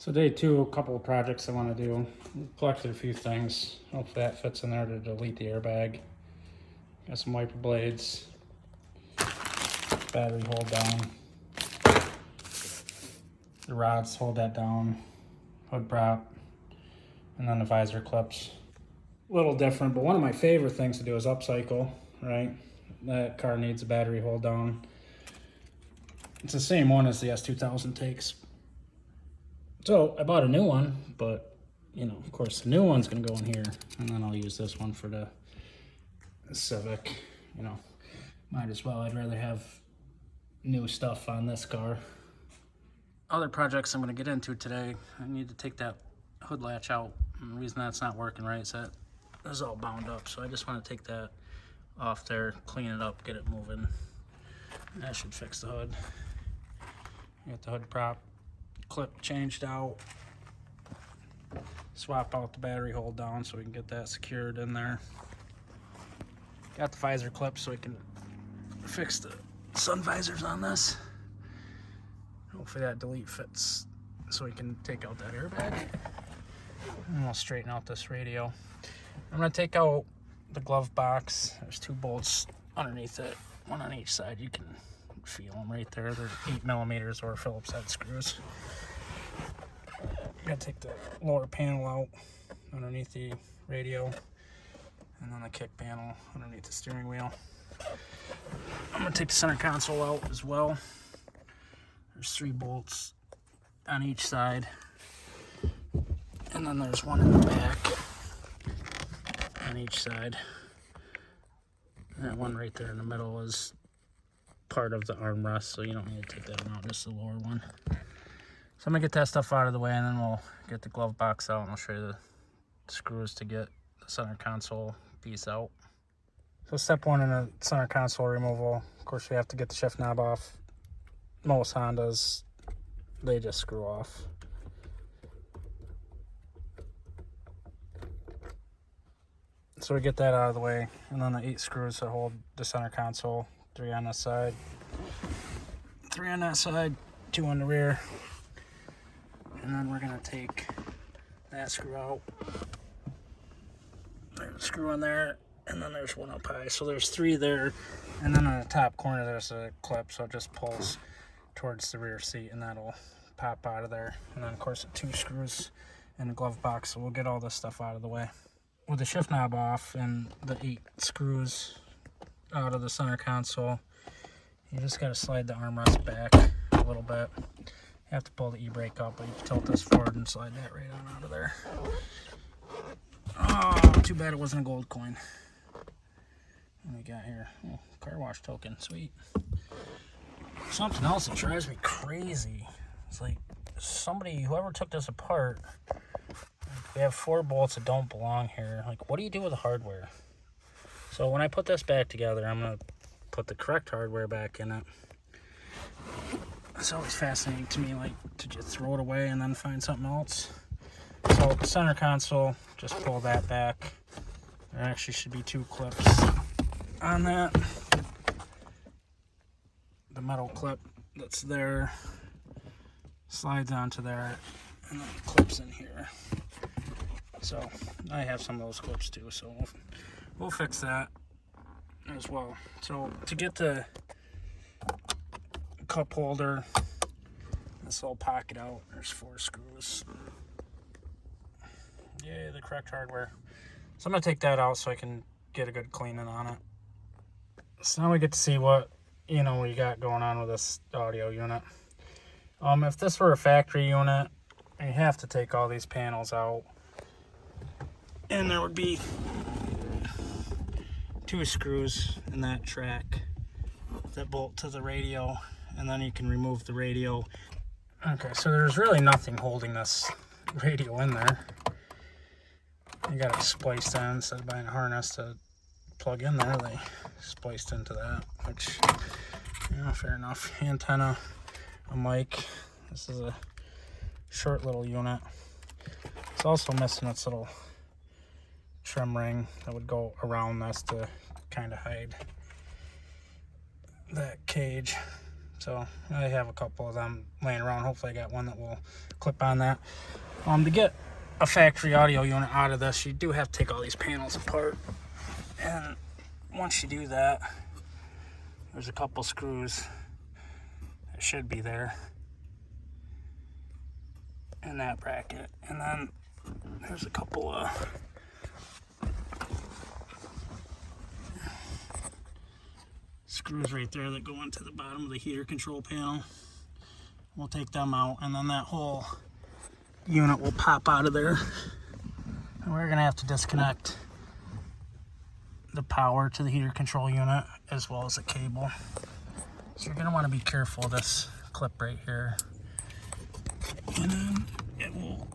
So day two, a couple of projects I want to do. Collected a few things. Hopefully that fits in there to delete the airbag. Got some wiper blades, battery hold down, the rods hold that down, hood prop, and then the visor clips. A little different, but one of my favorite things to do is upcycle, right? That car needs a battery hold down. It's the same one as the S2000 takes. So I bought a new one, but you know, of course the new one's gonna go in here, and then I'll use this one for the Civic. You know, might as well. I'd rather have new stuff on this car. Other projects I'm gonna get into today, I need to take that hood latch out. And the reason that's not working right is that it's all bound up, so I just want to take that off there, clean it up, get it moving. That should fix the hood. Got the hood prop clip changed out. Swap out the battery hold down so we can get that secured in there. Got the visor clip so we can fix the sun visors on this. Hopefully that delete fits so we can take out that airbag. And we'll straighten out this radio. I'm gonna take out the glove box. There's 2 bolts underneath it, one on each side. You can feel them right there. They're 8mm or Phillips head screws. Gotta take the lower panel out underneath the radio, and then the kick panel underneath the steering wheel. I'm gonna take the center console out as well. There's 3 bolts on each side, and then there's one in the back on each side. And that one right there in the middle is part of the armrest, so you don't need to take that one out, just the lower one. So I'm gonna get that stuff out of the way, and then we'll get the glove box out, and I'll show you the screws to get the center console piece out. So step 1 in the center console removal, of course we have to get the shift knob off. Most Hondas, they just screw off. So we get that out of the way, and then the 8 screws that hold the center console, 3 on this side, 3 on that side, 2 on the rear. And then we're gonna take that screw out. There's a screw in there, and then there's one up high. So there's 3 there, and then on the top corner there's a clip, so it just pulls towards the rear seat, and that'll pop out of there. And then of course the 2 screws in the glove box, so we'll get all this stuff out of the way. With the shift knob off and the 8 screws out of the center console, you just gotta slide the armrest back a little bit. You have to pull the e-brake up, but you can tilt this forward and slide that right on out of there. Oh, too bad it wasn't a gold coin. What do we got here? Oh, car wash token, sweet. Something else that drives me crazy. It's like somebody, whoever took this apart, we have 4 bolts that don't belong here. Like, what do you do with the hardware? So when I put this back together, I'm gonna put the correct hardware back in it. It's always fascinating to me, like, to just throw it away and then find something else. So the center console, just pull that back. There actually should be 2 clips on that. The metal clip that's there slides onto there, and then clips in here. So I have some of those clips too, so we'll fix that as well. So to get the cup holder, this little pocket out, there's 4 screws. Yay, the correct hardware. So I'm gonna take that out so I can get a good cleaning on it. So now we get to see what we got going on with this audio unit. If this were a factory unit, you have to take all these panels out, and there would be 2 screws in that track that bolt to the radio, and then you can remove the radio. Okay, so there's really nothing holding this radio in there. You got it spliced in instead of buying a harness to plug in there. They spliced into that, which, fair enough. Antenna, a mic. This is a short little unit. It's also missing its little trim ring that would go around this to kind of hide that cage. So I have a couple of them laying around. Hopefully I got one that will clip on that. To get a factory audio unit out of this, you do have to take all these panels apart. And once you do that, there's a couple screws that should be there in that bracket. And then there's a couple of screws right there that go into the bottom of the heater control panel. We'll take them out, and then that whole unit will pop out of there. And we're gonna have to disconnect the power to the heater control unit as well as the cable. So you're gonna wanna be careful of this clip right here. And then it will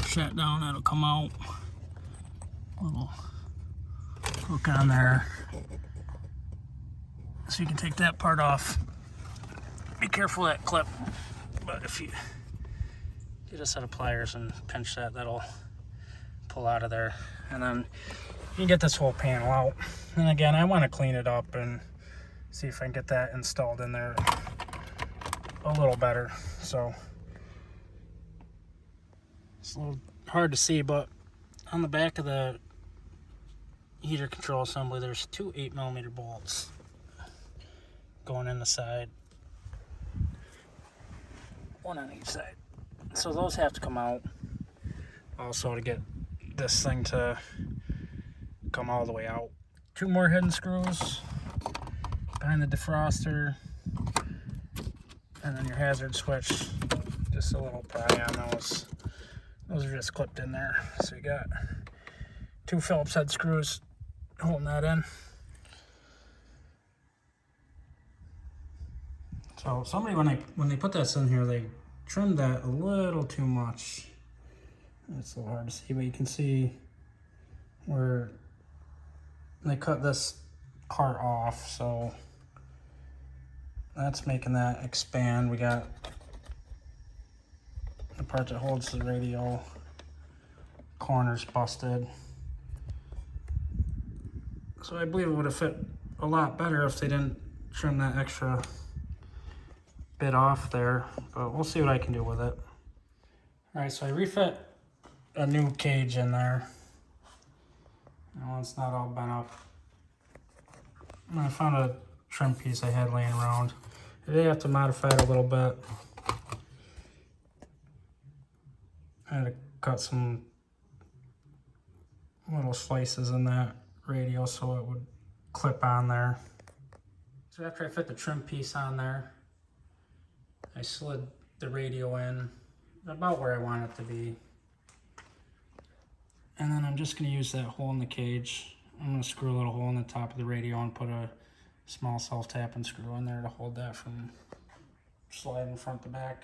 shut down, that'll come out. Little hook on there. So you can take that part off. Be careful of that clip, but if you get a set of pliers and pinch that, that'll pull out of there. And then you can get this whole panel out. And again, I want to clean it up and see if I can get that installed in there a little better. So it's a little hard to see, but on the back of the heater control assembly, there's two 8mm bolts going in the side, one on each side. So those have to come out also to get this thing to come all the way out. Two more hidden screws behind the defroster, and then your hazard switch, just a little pry on those. Those are just clipped in there. So you got two Phillips head screws holding that in. So somebody, when they put this in here, they trimmed that a little too much. It's a little hard to see, but you can see where they cut this part off, so that's making that expand. We got the part that holds the radio corners busted. So I believe it would have fit a lot better if they didn't trim that extra bit off there, but we'll see what I can do with it. All right, so I refit a new cage in there. Now it's not all bent up. I found a trim piece I had laying around. I did have to modify it a little bit. I had to cut some little slices in that radio so it would clip on there. So after I fit the trim piece on there, I slid the radio in about where I want it to be. And then I'm just going to use that hole in the cage. I'm going to screw a little hole in the top of the radio and put a small self-tapping screw in there to hold that from sliding front to back.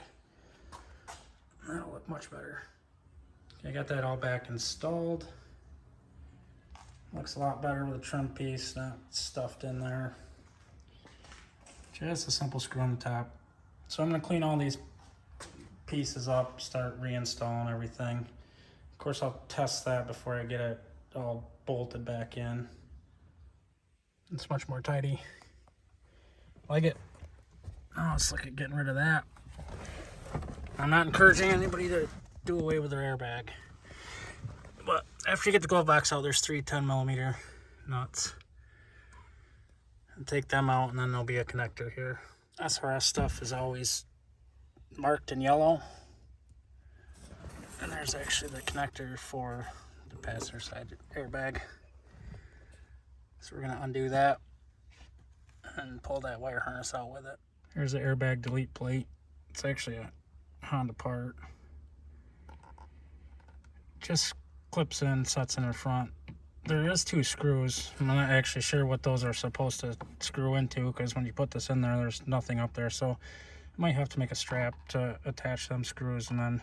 That'll look much better. Okay, I got that all back installed. Looks a lot better with a trim piece, not stuffed in there. Just a simple screw on the top. So I'm going to clean all these pieces up, start reinstalling everything. Of course, I'll test that before I get it all bolted back in. It's much more tidy. Like it. Oh, let's look at getting rid of that. I'm not encouraging anybody to do away with their airbag. But after you get the glove box out, there's three 10mm nuts. And take them out, and then there'll be a connector here. SRS stuff is always marked in yellow. And there's actually the connector for the passenger side airbag. So we're going to undo that and pull that wire harness out with it. Here's the airbag delete plate. It's actually a Honda part. Just clips in, sets in the front. There is two screws. I'm not actually sure what those are supposed to screw into, because when you put this in there, there's nothing up there. So I might have to make a strap to attach them screws and then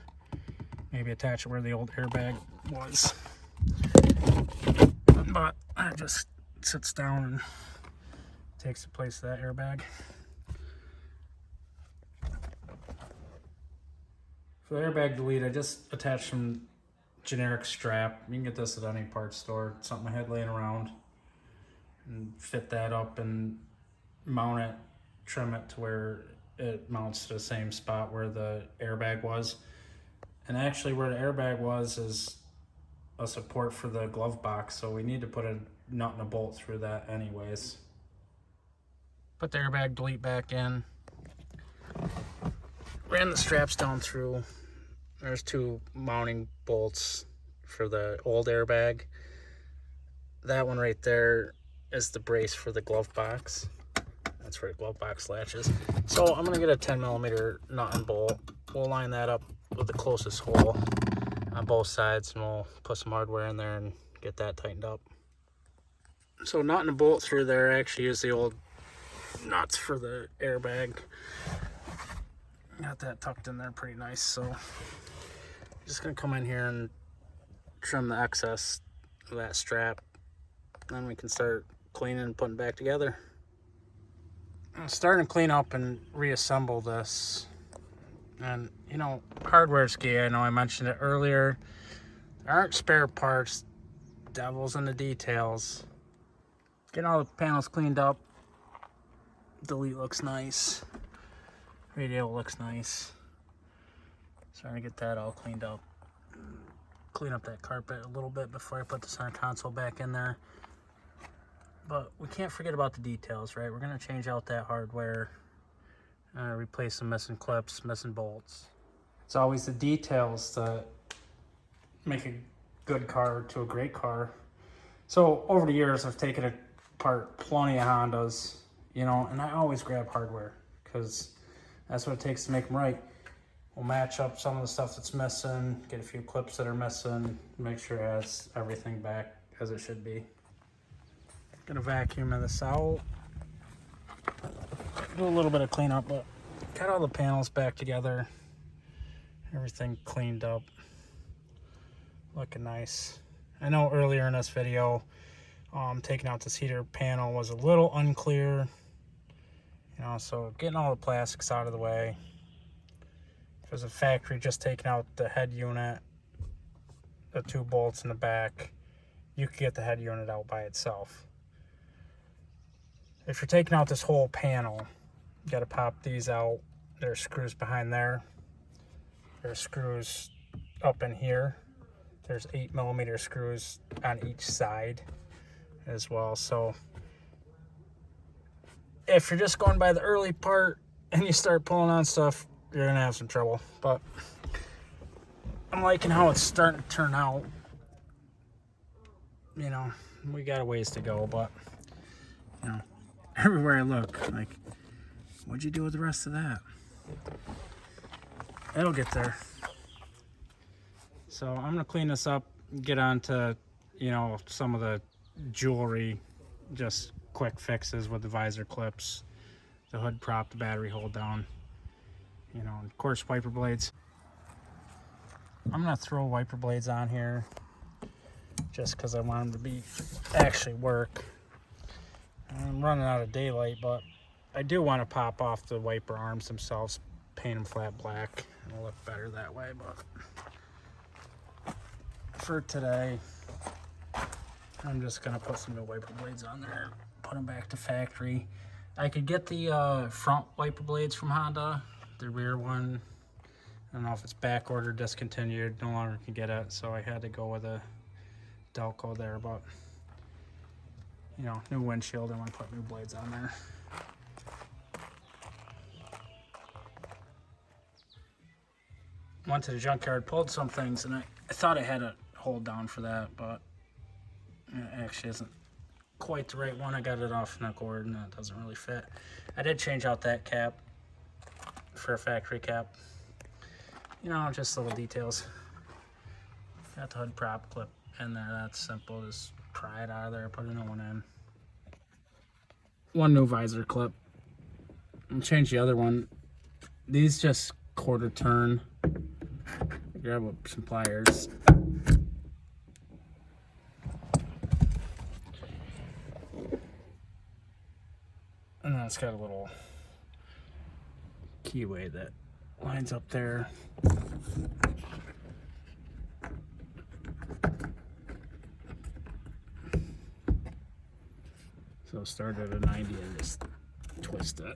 maybe attach it where the old airbag was. But it just sits down and takes the place of that airbag. For the airbag delete, I just attached some generic strap. You can get this at any parts store. It's something I had laying around, and fit that up and mount it trim it to where it mounts to the same spot where the airbag was. And actually where the airbag was is a support for the glove box, so we need to put a nut and a bolt through that anyways. Put the airbag delete back in. Ran the straps down through. There's 2 mounting bolts for the old airbag. That one right there is the brace for the glove box. That's where the glove box latches. So I'm gonna get a 10mm nut and bolt. We'll line that up with the closest hole on both sides, and we'll put some hardware in there and get that tightened up. So nut and a bolt through there. I actually use the old nuts for the airbag. Got that tucked in there pretty nice. So just gonna come in here and trim the excess of that strap. Then we can start cleaning and putting it back together. I'm starting to clean up and reassemble this. And you know, hardware's key. I know I mentioned it earlier. There aren't spare parts. Devil's in the details. Getting all the panels cleaned up. Delete looks nice. Radio looks nice. Starting to get that all cleaned up. Clean up that carpet a little bit before I put the center console back in there. But we can't forget about the details, right? We're gonna change out that hardware, replace some missing clips, missing bolts. It's always the details that make a good car to a great car. So over the years, I've taken apart plenty of Hondas, you know, and I always grab hardware because that's what it takes to make them right. We'll match up some of the stuff that's missing, get a few clips that are missing, make sure it has everything back as it should be. Gonna vacuum this out. Do a little bit of cleanup, but got all the panels back together. Everything cleaned up. Looking nice. I know earlier in this video, taking out this heater panel was a little unclear. You know, so getting all the plastics out of the way. If it was a factory just taking out the head unit, the 2 bolts in the back, you could get the head unit out by itself. If you're taking out this whole panel, you got to pop these out. There's screws behind there. There's screws up in here. There's 8mm screws on each side as well. So if you're just going by the early part and you start pulling on stuff, you're gonna have some trouble. But I'm liking how it's starting to turn out. You know, we got a ways to go, but you know, everywhere I look, like, what'd you do with the rest of that? It'll get there. So I'm gonna clean this up, get on to, you know, some of the jewelry, just quick fixes with the visor clips, the hood prop, the battery hold down, you know, and of course wiper blades. I'm gonna throw wiper blades on here just because I want them to actually work. I'm running out of daylight, but I do want to pop off the wiper arms themselves, paint them flat black. It'll look better that way, but for today, I'm just gonna put some new wiper blades on there, put them back to factory. I could get the front wiper blades from Honda, the rear one, I don't know if it's back ordered, discontinued, no longer can get it, so I had to go with a Delco there, but you know, new windshield, I want to put new blades on there. Went to the junkyard, pulled some things, and I thought I had a hold down for that, but it actually isn't quite the right one. I got it off neck cord and that doesn't really fit. I did change out that cap for a factory cap. You know, just little details. Got the hood prop clip in there, that's simple. Just pry it out of there, put a new one in. One new visor clip. And change the other one. These just quarter turn. Grab up some pliers. And then it's got a little keyway that lines up there. So start at a 90 and just twist it.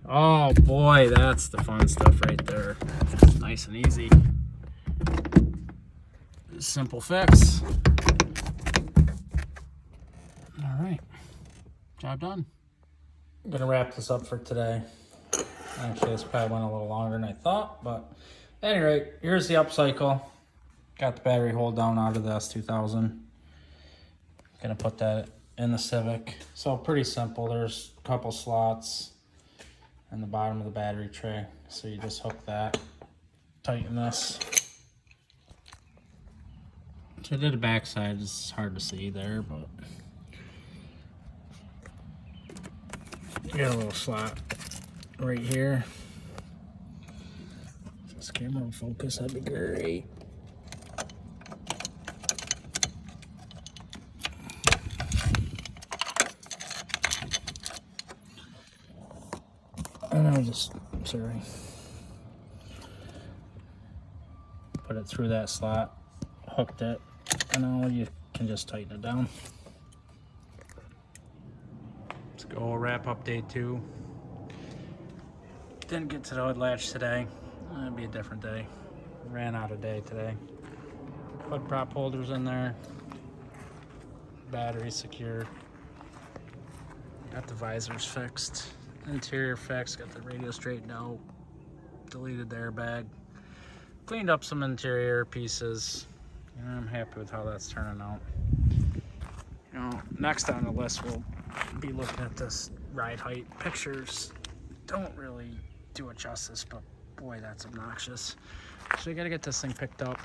Oh boy, that's the fun stuff right there. Nice and easy. Simple fix. All right, job done. I'm gonna wrap this up for today. Actually, this probably went a little longer than I thought, but at any rate, here's the upcycle. Got the battery hold down out of the S2000. Gonna put that in the Civic. So pretty simple. There's a couple slots in the bottom of the battery tray. So you just hook that, tighten this. So I did the back side, it's hard to see there, but you got a little slot right here. If this camera will focus, that'd be great. And I'll just, sorry, put it through that slot, hooked it, and now you can just tighten it down. Let's go wrap up day 2. Didn't get to the hood latch today. It'll be a different day. Ran out of day today. Hood prop holders in there. Battery secured. Got the visors fixed. Interior fixed. Got the radio straightened out. Deleted the airbag. Cleaned up some interior pieces. And I'm happy with how that's turning out. You know, next on the list we'll be looking at this ride height. Pictures don't really do it justice, but boy, that's obnoxious. So you gotta get this thing picked up,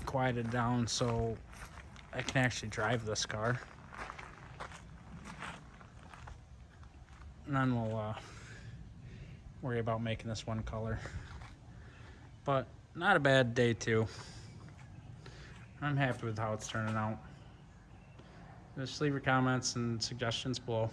quieted down, so I can actually drive this car. And then we'll worry about making this one color. But not a bad day 2. I'm happy with how it's turning out. Just leave your comments and suggestions below.